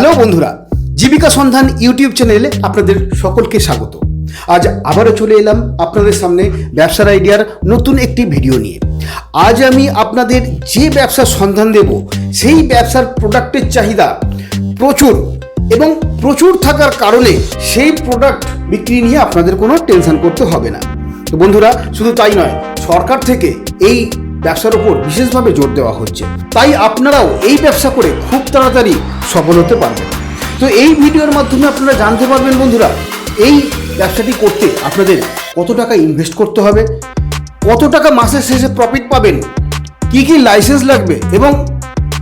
Hello বন্ধুরা, জীবিকা সন্ধান ইউটিউব চ্যানেলে আপনাদের সকলকে স্বাগত। আজ আবারও চলে এলাম আপনাদের সামনে ব্যবসার আইডিয়ার নতুন একটি ভিডিও নিয়ে। আজ আমি আপনাদের যে ব্যবসার সন্ধান দেব সেই ব্যবসার প্রোডাক্টের চাহিদা প্রচুর এবং প্রচুর থাকার কারণে সেই প্রোডাক্ট বিক্রি নিয়ে আপনাদের কোনো টেনশন করতে হবে না। তো বন্ধুরা, শুধু তাই নয়, সরকার থেকে এই ব্যবসার উপর বিশেষভাবে জোর দেওয়া হচ্ছে, তাই আপনারাও এই ব্যবসা করে খুব তাড়াতাড়ি সফল হতে পারবেন। তো এই ভিডিওর মাধ্যমে আপনারা জানতে পারবেন বন্ধুরা, এই ব্যবসাটি করতে আপনাদের কত টাকা ইনভেস্ট করতে হবে, কত টাকা মাসের শেষে প্রফিট পাবেন, কি কি লাইসেন্স লাগবে এবং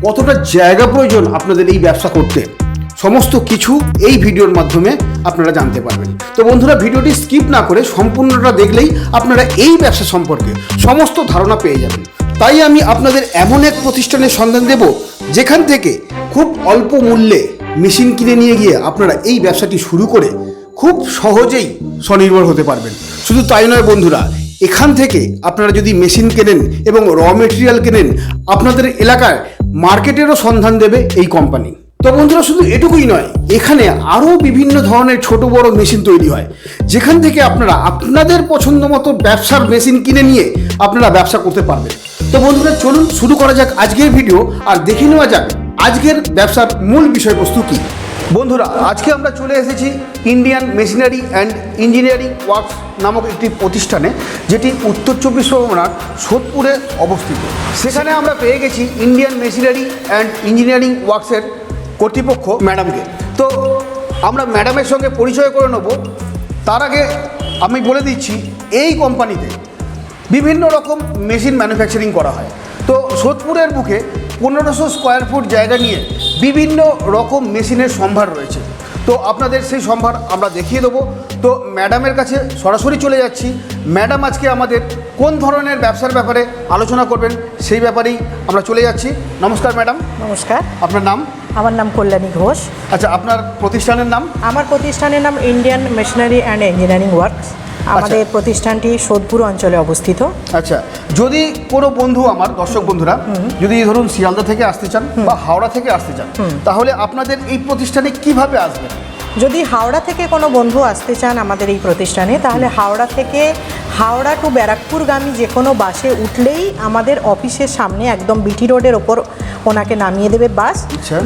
কতটা জায়গা প্রয়োজন আপনাদের এই ব্যবসা করতে, সমস্ত কিছু এই ভিডিওর মাধ্যমে আপনারা জানতে পারবেন। তো বন্ধুরা, ভিডিওটি স্কিপ না করে সম্পূর্ণটা দেখলেই আপনারা এই ব্যবসা সম্পর্কে সমস্ত ধারণা পেয়ে যাবেন। তাই আমি আপনাদের এমন এক প্রতিষ্ঠানের সন্ধান দেব যেখান থেকে খুব অল্প মূল্যে মেশিন কিনে নিয়ে গিয়ে আপনারা এই ব্যবসাটি শুরু করে খুব সহজেই স্বনির্ভর হতে পারবেন। শুধু তাই নয় বন্ধুরা, এখান থেকে আপনারা যদি মেশিন কেনেন এবং র মেটেরিয়াল কেনেন, আপনাদের এলাকায় মার্কেটেরও সন্ধান দেবে এই কোম্পানি। তো বন্ধুরা, শুধু এটুকুই নয়, এখানে আরও বিভিন্ন ধরনের ছোট বড় মেশিন তৈরি হয়, যেখান থেকে আপনারা আপনাদের পছন্দ মতো ব্যবসার মেশিন কিনে নিয়ে আপনারা ব্যবসা করতে পারবেন। তো বন্ধুরা, চলুন শুরু করা যাক আজকের ভিডিও আর দেখে নেওয়া যাক আজকের ব্যবসার মূল বিষয়বস্তু কী। বন্ধুরা, আজকে আমরা চলে এসেছি Indian machinery and engineering works নামক একটি প্রতিষ্ঠানে, যেটি উত্তর চব্বিশ পরগনার সোদপুরে অবস্থিত। সেখানে আমরা পেয়ে গেছি ইন্ডিয়ান মেশিনারি অ্যান্ড ইঞ্জিনিয়ারিং ওয়ার্কসের কর্তৃপক্ষ ম্যাডামকে। তো আমরা ম্যাডামের সঙ্গে পরিচয় করে নেব। তার আগে আমি বলে দিচ্ছি, এই কোম্পানিতে বিভিন্ন রকম মেশিন ম্যানুফ্যাকচারিং করা হয়। তো সোদপুরের বুকে 1500 স্কোয়ার ফুট জায়গা নিয়ে বিভিন্ন রকম মেশিনের সম্ভার রয়েছে। তো আপনাদের সেই সম্ভার আমরা দেখিয়ে দেবো। তো ম্যাডামের কাছে সরাসরি চলে যাচ্ছি। ম্যাডাম আজকে আমাদের কোন ধরনের ব্যবসার ব্যাপারে আলোচনা করবেন সেই ব্যাপারেই আমরা চলে যাচ্ছি। নমস্কার ম্যাডাম। নমস্কার। আপনার নাম? আমার নাম কল্যাণী ঘোষ। আচ্ছা, আপনার প্রতিষ্ঠানের নাম? আমার প্রতিষ্ঠানের নাম Indian machinery and engineering works. আমাদের প্রতিষ্ঠানটি সোদপুর অঞ্চলে অবস্থিত। আচ্ছা, যদি কোনো বন্ধু, আমার দর্শক বন্ধুরা যদি ধরুন শিয়ালদা থেকে আসতে চান বা হাওড়া থেকে আসতে চান, তাহলে আপনাদের এই প্রতিষ্ঠানে কিভাবে আসবেন? যদি হাওড়া থেকে কোনো বন্ধু আসতে চান আমাদের এই প্রতিষ্ঠানে, তাহলে হাওড়া থেকে হাওড়া টু ব্যারাকপুরগামী যে কোনো বাসে উঠলেই আমাদের অফিসের সামনে একদম বিটি রোডের ওপর ওনাকে নামিয়ে দেবে বাস।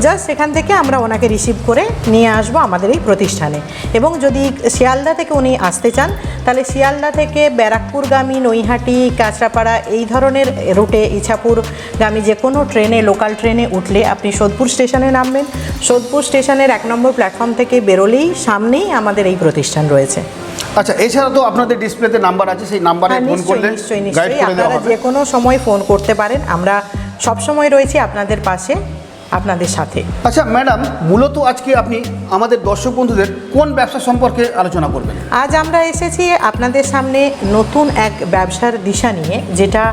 জাস্ট সেখান থেকে আমরা ওনাকে রিসিভ করে নিয়ে আসবো আমাদের এই প্রতিষ্ঠানে। এবং যদি শিয়ালদা থেকে উনি আসতে চান, তাহলে শিয়ালদা থেকে ব্যারাকপুরগামী, নৈহাটি, কাঁচরাপাড়া এই ধরনের রুটে ইছাপুরগামী যে কোনো ট্রেনে, লোকাল ট্রেনে উঠলে আপনি সোদপুর স্টেশনে নামবেন। সোদপুর স্টেশনের 1 নম্বর প্ল্যাটফর্ম থেকে বেরোলেই সামনেই আমাদের এই প্রতিষ্ঠান রয়েছে। আচ্ছা, এছাড়া তো আপনাদের ডিসপ্লেতে নাম্বার আছে, সেই নাম্বারে ফোন করলে গাইড করে দেওয়া হবে। যে কোনো সময় ফোন করতে পারেন, আমরা সব সময় রয়েছি আপনাদের পাশে, আপনাদের সাথে। আচ্ছা ম্যাডাম, মূলত আজকে আপনি আমাদের দর্শক বন্ধুদের কোন ব্যবসা সম্পর্কে আলোচনা করবেন? আজ আমরা এসেছি আপনাদের সামনে নতুন এক ব্যবসার দিশা নিয়ে, যেটা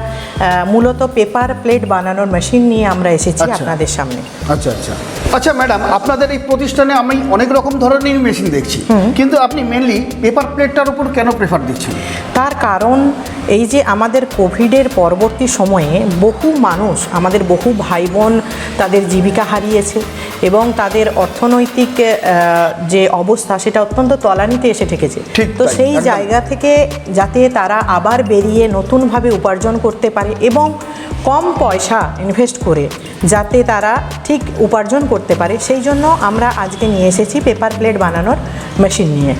মূলত পেপার প্লেট বানানোর মেশিন নিয়ে আমরা এসেছি আপনাদের সামনে। আচ্ছা আচ্ছা আচ্ছা ম্যাডাম, আপনাদের এই প্রতিষ্ঠানে আমি অনেক রকম ধরনের মেশিন দেখছি, কিন্তু আপনি মেনলি পেপার প্লেটটার উপর কেন প্রেফার দিচ্ছেন? তার কারণ এই যে আমাদের কোভিডের পরবর্তী সময়ে বহু মানুষ, আমাদের বহু ভাই বোন তাদের জীবিকা হারিয়েছে এবং তাদের অর্থনৈতিক যে অবস্থা সেটা অত্যন্ত তলানিতে এসে ঠেকেছে। তো সেই জায়গা থেকে যাতে তারা আবার বেরিয়ে নতুনভাবে উপার্জন করতে পারে এবং কম পয়সা ইনভেস্ট করে যাতে তারা ঠিক উপার্জন করতে পারে, সেই জন্য আমরা আজকে নিয়ে এসেছি পেপার প্লেট বানানোর মেশিন নিয়ে।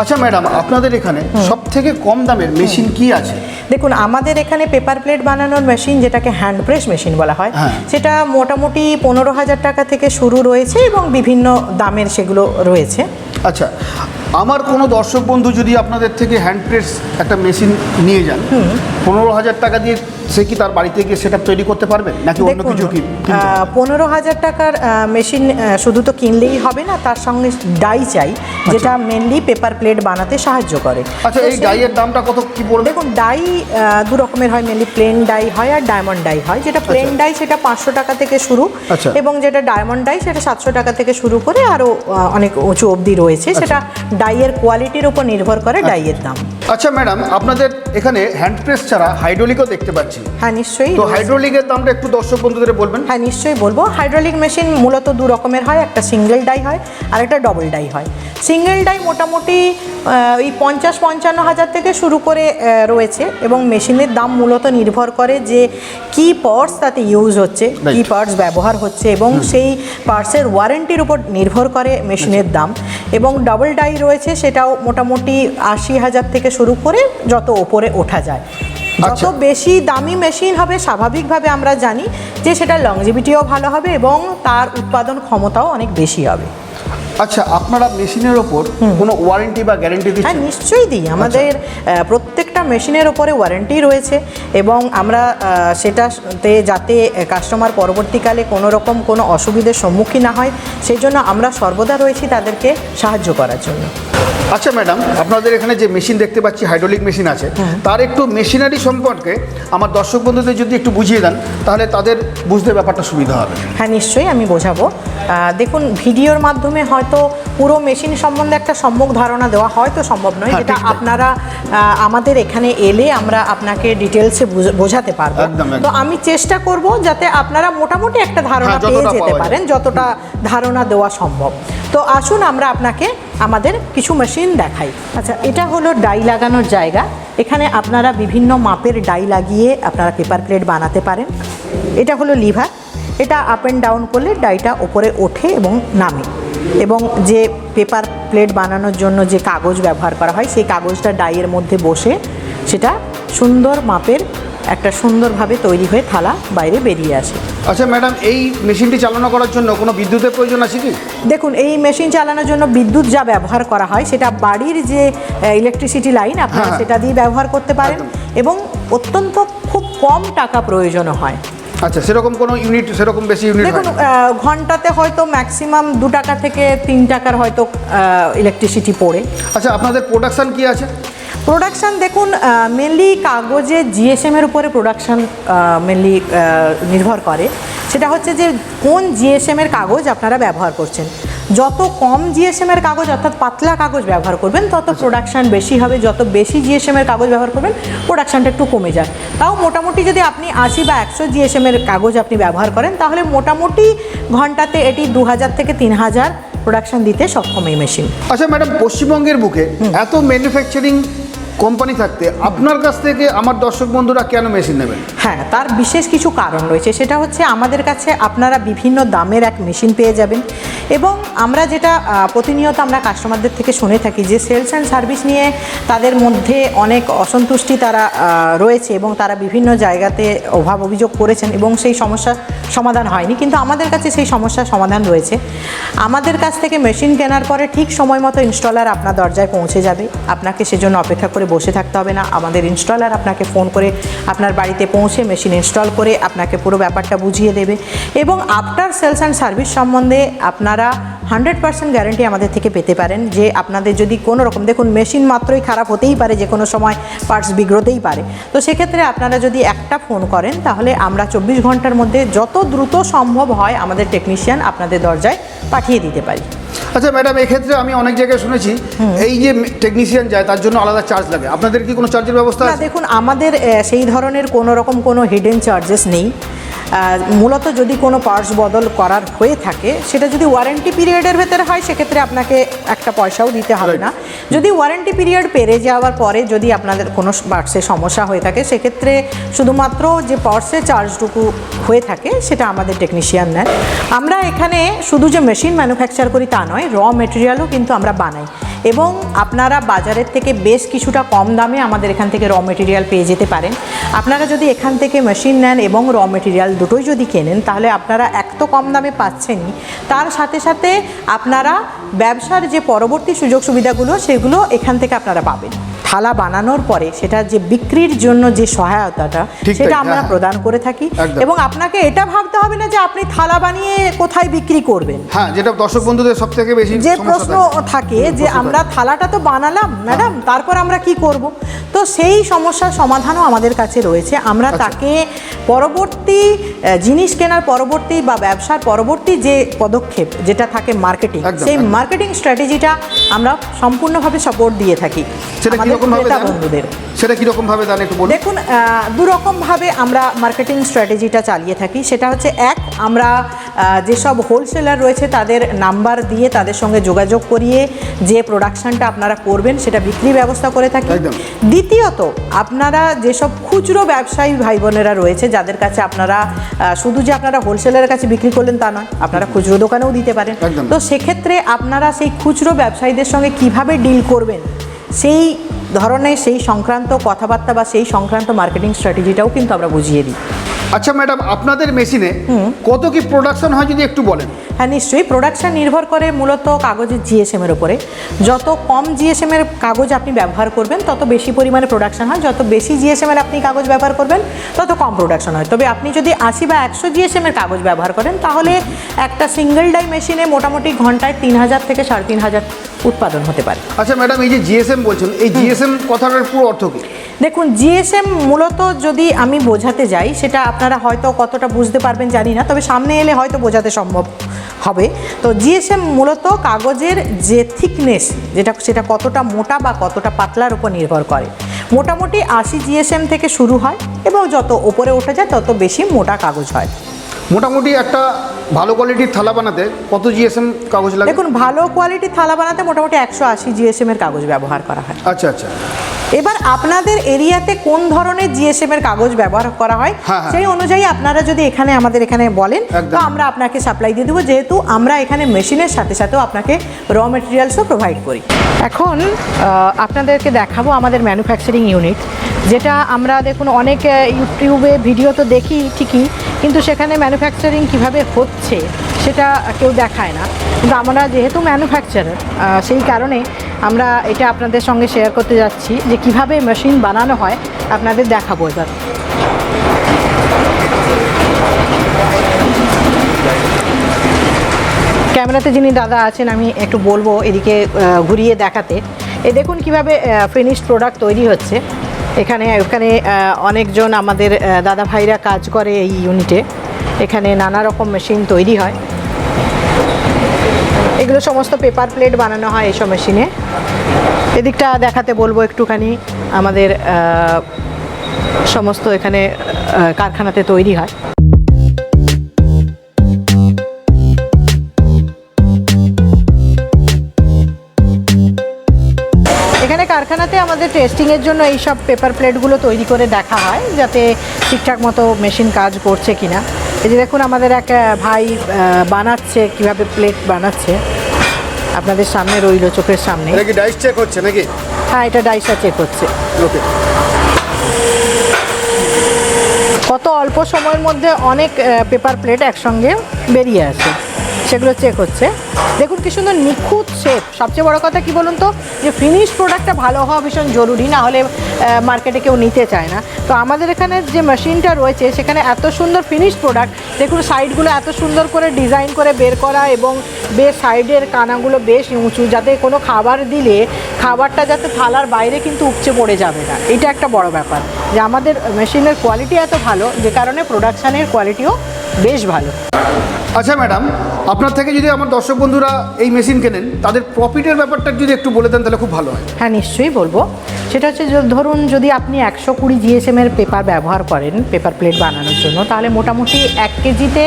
আচ্ছা ম্যাডাম, আপনাদের এখানে সব থেকে কম দামের মেশিন কি আছে? দেখুন, আমাদের এখানে পেপার প্লেট বানানোর মেশিন, যেটাকে হ্যান্ড প্রেস মেশিন বলা হয়, সেটা মোটামুটি 15,000 টাকা থেকে শুরু রয়েছে এবং বিভিন্ন দামের সেগুলো রয়েছে। আচ্ছা, আমার কোনো দর্শক বন্ধু যদি আপনাদের থেকে হ্যান্ড প্রেস একটা মেশিন নিয়ে যান, 15,000 টাকা দিয়ে সে কি তার বাড়িতে গিয়ে সেটা তৈরি করতে পারবেন নাকি অন্য কিছু? কি 15,000 টাকার মেশিন শুধু তো কিনলেই হবে না, তার সঙ্গে ডাই চাই, যেটা মেনলি পেপার প্লেট বানাতে সাহায্য করে। আচ্ছা, এই ডাইয়ের দামটা কত কি পড়বে? দেখুন, ডাই দু রকমের হয়, মেনলি প্লেন ডাই হয় আর ডায়মন্ড ডাই হয়। যেটা প্লেন ডাই সেটা 500 টাকা থেকে শুরু, এবং যেটা ডায়মন্ড ডাই সেটা 700 টাকা থেকে শুরু করে আরও অনেক উঁচু অবধি রয়েছে। সেটা ডাইয়ের কোয়ালিটির উপর নির্ভর করে ডাইয়ের দাম। আচ্ছা ম্যাডাম, আপনাদের এখানে হ্যান্ড প্রেস ছাড়া হাইড্রোলিকও দেখতে পাচ্ছি। হ্যাঁ নিশ্চয়ই। তো হাইড্রোলিকের দামটা একটু দর্শক বন্ধুদের বলবেন। হ্যাঁ নিশ্চয়ই বলবো। হাইড্রোলিক মেশিন মূলত দু রকমের হয়, একটা সিঙ্গেল ডাই হয় আর একটা ডবল ডাই হয়। সিঙ্গেল ডাই মোটামুটি ওই 50-55 হাজার থেকে শুরু করে রয়েছে, এবং মেশিনের দাম মূলত নির্ভর করে যে কি পার্টস তাতে ইউজ হচ্ছে, কি পার্টস ব্যবহার হচ্ছে, এবং সেই পার্টসের ওয়ারেন্টির উপর নির্ভর করে মেশিনের দাম। এবং ডবল ডাই রয়েছে, সেটাও মোটামুটি 80,000 থেকে শুরু করে যত ওপরে ওঠা যায়। যত বেশি দামি মেশিন হবে স্বাভাবিকভাবে আমরা জানি যে সেটা লংজিভিটিও ভালো হবে এবং তার উৎপাদন ক্ষমতাও অনেক বেশি হবে। আচ্ছা, আপনারা মেশিনের ওপর কোনো ওয়ারেন্টি বা গ্যারান্টি দিচ্ছেন? হ্যাঁ নিশ্চয়ই দিই। আমাদের প্রত্যেকটা মেশিনের ওপরে ওয়ারেন্টি রয়েছে, এবং আমরা সেটাতে যাতে কাস্টমার পরবর্তীকালে কোনো রকম কোনো অসুবিধার সম্মুখীন না হয় সেই জন্য আমরা সর্বদা রয়েছি তাদেরকে সাহায্য করার জন্য। আচ্ছা ম্যাডাম, আপনাদের এখানে যে মেশিন দেখতে পাচ্ছি, হাইড্রোলিক মেশিন আছে, তার একটু মেশিনারি সম্পর্কে আমার দর্শক বন্ধুদের যদি একটু বুঝিয়ে দেন তাহলে তাদের বুঝতে ব্যাপারটা সুবিধা হবে। হ্যাঁ নিশ্চয়ই আমি বোঝাবো। দেখুন, ভিডিওর মাধ্যমে হয়তো পুরো মেশিন সম্বন্ধে একটা সম্যক ধারণা দেওয়া হয়তো সম্ভব নয়, যেটা আপনারা আমাদের এখানে এলে আমরা আপনাকে ডিটেলসে বোঝাতে পারবো। তো আমি চেষ্টা করব যাতে আপনারা মোটামুটি একটা ধারণা পেয়ে যেতে পারেন, যতটা ধারণা দেওয়া সম্ভব। তো আসুন আমরা আপনাকে আমাদের কিছু মেশিন দেখাই। আচ্ছা, এটা হলো ডাই লাগানোর জায়গা। এখানে আপনারা বিভিন্ন মাপের ডাই লাগিয়ে আপনারা পেপার প্লেট বানাতে পারেন। এটা হলো লিভার, এটা আপ অ্যান্ড ডাউন করলে ডাইটা ওপরে ওঠে এবং নামে, এবং যে পেপার প্লেট বানানোর জন্য যে কাগজ ব্যবহার করা হয় সেই কাগজটা ডাইয়ের মধ্যে বসে সেটা সুন্দর মাপের একটা সুন্দরভাবে তৈরি হয়ে থালা বাইরে বেরিয়ে আসে। আচ্ছা ম্যাডাম, এই মেশিনটি চালনা করার জন্য কোনো বিদ্যুতের প্রয়োজন আছে কি? দেখুন, এই মেশিন চালানোর জন্য বিদ্যুৎ যা ব্যবহার করা হয় সেটা বাড়ির যে ইলেকট্রিসিটি লাইন আপনারা সেটা দিয়ে ব্যবহার করতে পারেন, এবং অত্যন্ত খুব কম টাকা প্রয়োজন হয়। আচ্ছা, সেরকম কোনো ইউনিট, সেরকম বেশি ইউনিট? দেখুন, ঘন্টাতে হয়তো ম্যাক্সিমাম 2 টাকা থেকে 3 টাকার হয়তো ইলেকট্রিসিটি পড়ে। আচ্ছা, আপনাদের প্রোডাকশান কি আছে? প্রোডাকশান দেখুন, মেনলি কাগজে জিএসএমের উপরে প্রোডাকশান মেনলি নির্ভর করে। সেটা হচ্ছে যে কোন জিএসএমের কাগজ আপনারা ব্যবহার করছেন। যত কম জিএসএমের কাগজ অর্থাৎ পাতলা কাগজ ব্যবহার করবেন তত প্রোডাকশান বেশি হবে, যত বেশি জিএসএমের কাগজ ব্যবহার করবেন প্রোডাকশানটা একটু কমে যায়। তাও মোটামুটি যদি আপনি 80 বা 100 জিএসএমের কাগজ আপনি ব্যবহার করেন তাহলে মোটামুটি ঘন্টাতে এটি 2000 থেকে 3000 প্রোডাকশান দিতে সক্ষম এই মেশিন। আচ্ছা ম্যাডাম, পশ্চিমবঙ্গের বুকে এত ম্যানুফ্যাকচারিং কোম্পানি থাকতে আপনার কাছ থেকে আমার দর্শক বন্ধুরা কেন মেশিন নেবেন? হ্যাঁ, তার বিশেষ কিছু কারণ রয়েছে। সেটা হচ্ছে আমাদের কাছে আপনারা বিভিন্ন দামের এক মেশিন পেয়ে যাবেন, এবং আমরা যেটা প্রতিনিয়ত আমরা কাস্টমারদের থেকে শুনে থাকি যে সেলস অ্যান্ড সার্ভিস নিয়ে তাদের মধ্যে অনেক অসন্তুষ্টি তারা রয়েছে, এবং তারা বিভিন্ন জায়গাতে অভাব অভিযোগ করেছেন এবং সেই সমস্যার সমাধান হয়নি, কিন্তু আমাদের কাছে সেই সমস্যার সমাধান রয়েছে। আমাদের কাছ থেকে মেশিন কেনার পরে ঠিক সময় মতো ইনস্টলার আপনার দরজায় পৌঁছে যাবে, আপনাকে সেজন্য অপেক্ষা করে বসে থাকতে হবে না। আমাদের ইনস্টলার আপনাকে ফোন করে আপনার বাড়িতে পৌঁছে মেশিন ইনস্টল করে আপনাকে পুরো ব্যাপারটা বুঝিয়ে দেবে, এবং আফটার সেলস অ্যান্ড সার্ভিস সম্বন্ধে আপনারা 100% গ্যারান্টি আমাদের থেকে পেতে পারেন যে আপনাদের যদি কোনো রকম, দেখুন মেশিন মাত্রই খারাপ হতেই পারে, যে কোনো সময় পার্টস বিগড়তেই পারে, তো সেক্ষেত্রে আপনারা যদি একটা ফোন করেন তাহলে আমরা 24 ঘন্টার মধ্যে যত দ্রুত সম্ভব হয় আমাদের টেকনিশিয়ান আপনাদের দরজায় পাঠিয়ে দিতে পারি। আচ্ছা ম্যাডাম, এক্ষেত্রে আমি অনেক জায়গায় শুনেছি এই যে টেকনিশিয়ান যায় তার জন্য আলাদা চার্জ লাগে, আপনাদের কি কোনো চার্জের ব্যবস্থা আছে? দেখুন, আমাদের সেই ধরনের কোনো রকম কোনো হিডেন চার্জেস নেই। মূলত যদি কোনো পার্টস বদল করার হয়ে থাকে সেটা যদি ওয়ারেন্টি পিরিয়ডের ভেতরে হয় সেক্ষেত্রে আপনাকে একটা পয়সাও দিতে হবে না। যদি ওয়ারেন্টি পিরিয়ড পেরিয়ে যাওয়ার পরে যদি আপনাদের কোনো পার্টসের সমস্যা হয়ে থাকে সেক্ষেত্রে শুধুমাত্র যে পার্টসের চার্জটুকু হয়ে থাকে সেটা আমাদের টেকনিশিয়ান নেন। আমরা এখানে শুধু যে মেশিন ম্যানুফ্যাকচার করি তা নয়, র মেটেরিয়ালও কিন্তু আমরা বানাই, এবং আপনারা বাজারের থেকে বেশ কিছুটা কম দামে আমাদের এখান থেকে র মেটেরিয়াল পেয়ে যেতে পারেন। আপনারা যদি এখান থেকে মেশিন নেন এবং র মেটেরিয়াল দুটোই যদি কেনেন তাহলে আপনারা এক তো কম দামে পাচ্ছেনই, তার সাথে সাথে আপনারা ব্যবসার যে পরবর্তী সুযোগ সুবিধাগুলো সেগুলো এখান থেকে আপনারা পাবেন। থালা বানানোর পরে সেটা যে বিক্রির জন্য যে সহায়তাটা সেটা আমরা প্রদান করে থাকি, এবং আপনাকে এটা ভাবতে হবে না যে আপনি থালা বানিয়ে কোথায় বিক্রি করবেন। হ্যাঁ, যেটা দর্শক বন্ধুদের সবথেকে বেশি যে প্রশ্ন থাকে যে আমরা থালাটা তো বানালাম ম্যাডাম, তারপর আমরা কি করব, তো সেই সমস্যার সমাধানও আমাদের কাছে রয়েছে। আমরা তাকে পরবর্তী জিনিস কেনার পরবর্তী বা ব্যবসার পরবর্তী যে পদক্ষেপ যেটা থাকে মার্কেটিং, সেই মার্কেটিং স্ট্র্যাটেজিটা আমরা সম্পূর্ণভাবে সাপোর্ট দিয়ে থাকি। আমাদের কিরকম ভাবে ক্রেতা দেন বন্ধুদের। সেটা কিরকম ভাবে দেন একটু বলুন। দেখুন, দুরকমভাবে আমরা মার্কেটিং স্ট্র্যাটেজিটা চালিয়ে থাকি। সেটা হচ্ছে, এক, আমরা যেসব হোলসেলার রয়েছে তাদের নাম্বার দিয়ে তাদের সঙ্গে যোগাযোগ করিয়ে যে প্রোডাকশানটা আপনারা করবেন সেটা বিক্রির ব্যবস্থা করে থাকি। দ্বিতীয়ত, আপনারা যেসব খুচরো ব্যবসায়ী ভাই বোনেরা রয়েছে যাদের কাছে আপনারা শুধু যে আপনারা হোলসেলারের কাছে বিক্রি করলেন তা নয়, আপনারা খুচরো দোকানেও দিতে পারেন। তো সেক্ষেত্রে আপনারা সেই খুচরো ব্যবসায়ীদের সঙ্গে কিভাবে ডিল করবেন সেই ধরনের সেই সংক্রান্ত কথাবার্তা বা সেই সংক্রান্ত মার্কেটিং স্ট্র্যাটেজিটাও কিন্তু আমরা বুঝিয়ে দিই। আচ্ছা ম্যাডাম, আপনাদের মেশিনে কত কি প্রোডাকশন হয় যদি একটু বলেন। হ্যাঁ, নিশ্চয়ই। প্রোডাকশান নির্ভর করে মূলত কাগজের জিএসএমের উপরে। যত কম জিএসএমের কাগজ আপনি ব্যবহার করবেন তত বেশি পরিমাণে প্রোডাকশান হয়, যত বেশি জিএসএমের আপনি কাগজ ব্যবহার করবেন তত কম প্রোডাকশান হয়। তবে আপনি যদি 80 বা 100 জিএসএমের কাগজ ব্যবহার করেন তাহলে একটা সিঙ্গেল ডাই মেশিনে মোটামুটি ঘন্টায় 3000 থেকে 3500 উৎপাদন হতে পারে। আচ্ছা ম্যাডাম, এই যে জিএসএম বলছেন, এই জিএসএম কথাটার পুরো অর্থ কি? দেখুন, জিএসএম মূলত যদি আমি বোঝাতে যাই সেটা আপনারা হয়তো কতটা বুঝতে পারবেন জানি না, তবে সামনে এলে হয়তো বোঝাতে সম্ভব হবে। তো জিএসএম মূলত কাগজের যে থিকনেস, সেটা কতটা মোটা বা কতটা পাতলার উপর নির্ভর করে। মোটামুটি 80 জিএসএম থেকে শুরু হয় এবং যত ওপরে ওঠা যায় তত বেশি মোটা কাগজ হয়। মোটামুটি একটা ভালো কোয়ালিটির থালা বানাতে কত জিএসএম কাগজ লাগে? দেখুন, ভালো কোয়ালিটির থালা বানাতে মোটামুটি 180 জিএসএমের কাগজ ব্যবহার করা হয়। আচ্ছা আচ্ছা। এবার আপনাদের এরিয়াতে কোন ধরনের জিএসএমের কাগজ ব্যবহার করা হয় সেই অনুযায়ী আপনারা যদি আমাদের এখানে বলেন তো আমরা আপনাকে সাপ্লাই দিয়ে দেবো, যেহেতু আমরা এখানে মেশিনের সাথে সাথেও আপনাকে র মেটেরিয়ালসও প্রোভাইড করি। এখন আপনাদেরকে দেখাবো আমাদের ম্যানুফ্যাকচারিং ইউনিট, যেটা আমরা দেখুন অনেক ইউটিউবে ভিডিও তো দেখি ঠিকই, কিন্তু সেখানে ম্যানুফ্যাকচারিং কিভাবে হচ্ছে সেটা কেউ দেখায় না। কিন্তু আমরা যেহেতু ম্যানুফ্যাকচারার, সেই কারণে আমরা এটা আপনাদের সঙ্গে শেয়ার করতে যাচ্ছি যে কিভাবে মেশিন বানানো হয় আপনাদের দেখাবো। এবার ক্যামেরাতে যিনি দাদা আছেন আমি একটু বলবো এদিকে ঘুরিয়ে দেখাতে। দেখুন কিভাবে ফিনিশড প্রোডাক্ট তৈরি হচ্ছে। এখানে অনেকজন আমাদের দাদা ভাইরা কাজ করে এই ইউনিটে। এখানে নানা রকম মেশিন তৈরি হয়, এগুলো সমস্ত পেপার প্লেট বানানো হয় এইসব মেশিনে। এদিকটা দেখাতে বলবো একটুখানি, আমাদের সমস্ত এখানে কারখানাতে তৈরি হয়। এখানে কারখানাতে আমাদের টেস্টিংয়ের জন্য এই সব পেপার প্লেটগুলো তৈরি করে দেখা হয় যাতে ঠিকঠাক মতো মেশিন কাজ করছে কিনা। এই যে দেখুন আমাদের এক ভাই বানাচ্ছে, কিভাবে প্লেট বানাচ্ছে আপনাদের সামনে রইল, চোখের সামনে। এটা কি ডাইস চেক হচ্ছে নাকি? হ্যাঁ, এটা ডাইসটা চেক হচ্ছে। ওকে। কত অল্প সময়ের মধ্যে অনেক পেপার প্লেট একসঙ্গে বেরিয়ে আসে, সেগুলো চেক হচ্ছে। দেখুন কি সুন্দর নিখুঁত শেপ। সবচেয়ে বড় কথা কি বলুন তো, যে ফিনিশ প্রোডাক্টটা ভালো হওয়া ভীষণ জরুরি, না হলে মার্কেটে কেউ নিতে চায় না। তো আমাদের এখানে যে মেশিনটা রয়েছে সেখানে এত সুন্দর ফিনিশ প্রোডাক্ট, দেখুন সাইডগুলো এত সুন্দর করে ডিজাইন করে বের করা এবং বেশ সাইডের কানাগুলো বেশ উঁচু, যাতে কোনো খাবার দিলে খাবারটা যাতে থালার বাইরে কিন্তু উপচে পড়ে যাবে না। এটা একটা বড় ব্যাপার যে আমাদের মেশিনের কোয়ালিটি এত ভালো, যে কারণে প্রোডাকশানের কোয়ালিটিও বেশ ভালো। আচ্ছা ম্যাডাম, আপনার থেকে যদি আমার দর্শক বন্ধুরা এই মেশিন কেনেন তাদের প্রফিটের ব্যাপারটা যদি একটু বলে দেন তাহলে খুব ভালো হয়। হ্যাঁ, নিশ্চয়ই বলবো। সেটা হচ্ছে ধরুন যদি আপনি 120 জিএসএমের পেপার ব্যবহার করেন পেপার প্লেট বানানোর জন্য, তাহলে মোটামুটি 1 কেজিতে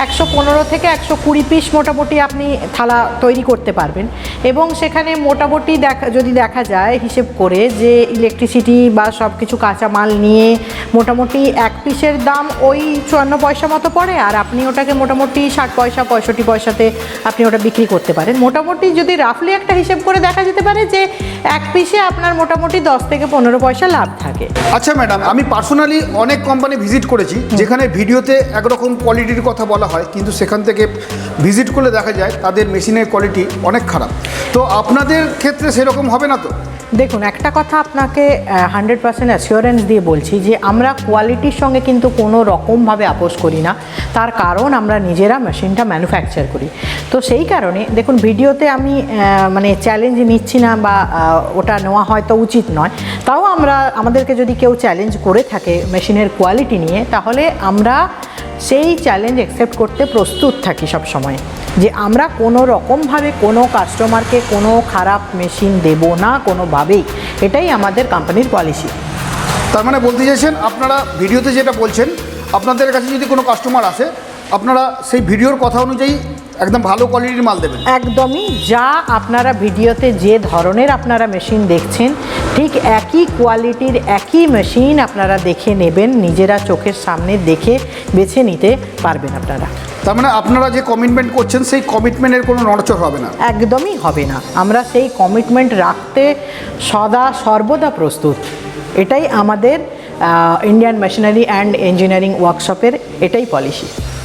115 থেকে 120 পিস মোটামুটি আপনি থালা তৈরি করতে পারবেন। এবং সেখানে মোটামুটি যদি দেখা যায় হিসেব করে যে ইলেকট্রিসিটি বা সব কিছু কাঁচামাল নিয়ে মোটামুটি 1 পিসের দাম ওই 54 পয়সা মতো পড়ে, আর আপনি ওটাকে মোটামুটি 60 পয়সা 65 পয়সাতে আপনি ওটা বিক্রি করতে পারেন। মোটামুটি যদি রাফলি একটা হিসেব করে দেখা যেতে পারে যে 1 পিসে আপনার মোটামুটি 10 থেকে 15 পয়সা লাভ থাকে। আচ্ছা ম্যাডাম, আমি পার্সোনালি অনেক কোম্পানি ভিজিট করেছি যেখানে ভিডিওতে একরকম কোয়ালিটির কথা বলা হয়, কিন্তু সেখান থেকে ভিজিট করলে দেখা যায় তাদের মেশিনের কোয়ালিটি অনেক খারাপ। তো আপনাদের ক্ষেত্রে সেরকম হবে না তো? দেখুন, একটা কথা আপনাকে 100% অ্যাসিওরেন্স দিয়ে বলছি যে আমরা কোয়ালিটির সঙ্গে কিন্তু কোনো রকমভাবে আপোষ করি না। তার কারণ আমরা নিজেরা মেশিনটা ম্যানুফ্যাকচার করি। তো সেই কারণে দেখুন, ভিডিওতে আমি মানে চ্যালেঞ্জ নিচ্ছি না বা ওটা নেওয়া হয়তো উচিত নয়, তাও আমাদেরকে যদি কেউ চ্যালেঞ্জ করে থাকে মেশিনের কোয়ালিটি নিয়ে, তাহলে আমরা সেই চ্যালেঞ্জ অ্যাকসেপ্ট করতে প্রস্তুত থাকি সব সময়, যে আমরা কোনো রকমভাবে কোনো কাস্টমারকে কোনো খারাপ মেশিন দেব না কোনোভাবেই। এটাই আমাদের কোম্পানির পলিসি। তার মানে বলতে চাইছেন আপনারা ভিডিওতে যেটা বলছেন, আপনাদের কাছে যদি কোনো কাস্টমার আসে আপনারা সেই ভিডিওর কথা অনুযায়ী একদম ভালো কোয়ালিটির মাল দেবেন। একদমই, যা আপনারা ভিডিওতে যে ধরনের আপনারা মেশিন দেখছেন ঠিক একই কোয়ালিটির একই মেশিন আপনারা দেখে নেবেন, নিজেরা চোখের সামনে দেখে বেছে নিতে পারবেন আপনারা। তার মানে আপনারা যে কমিটমেন্ট করছেন সেই কমিটমেন্টের কোনো নড়চড় হবে না? একদমই হবে না, আমরা সেই কমিটমেন্ট রাখতে সর্বদা প্রস্তুত। এটাই আমাদের ইন্ডিয়ান মেশিনারি অ্যান্ড ইঞ্জিনিয়ারিং ওয়ার্কশপের এটাই পলিসি।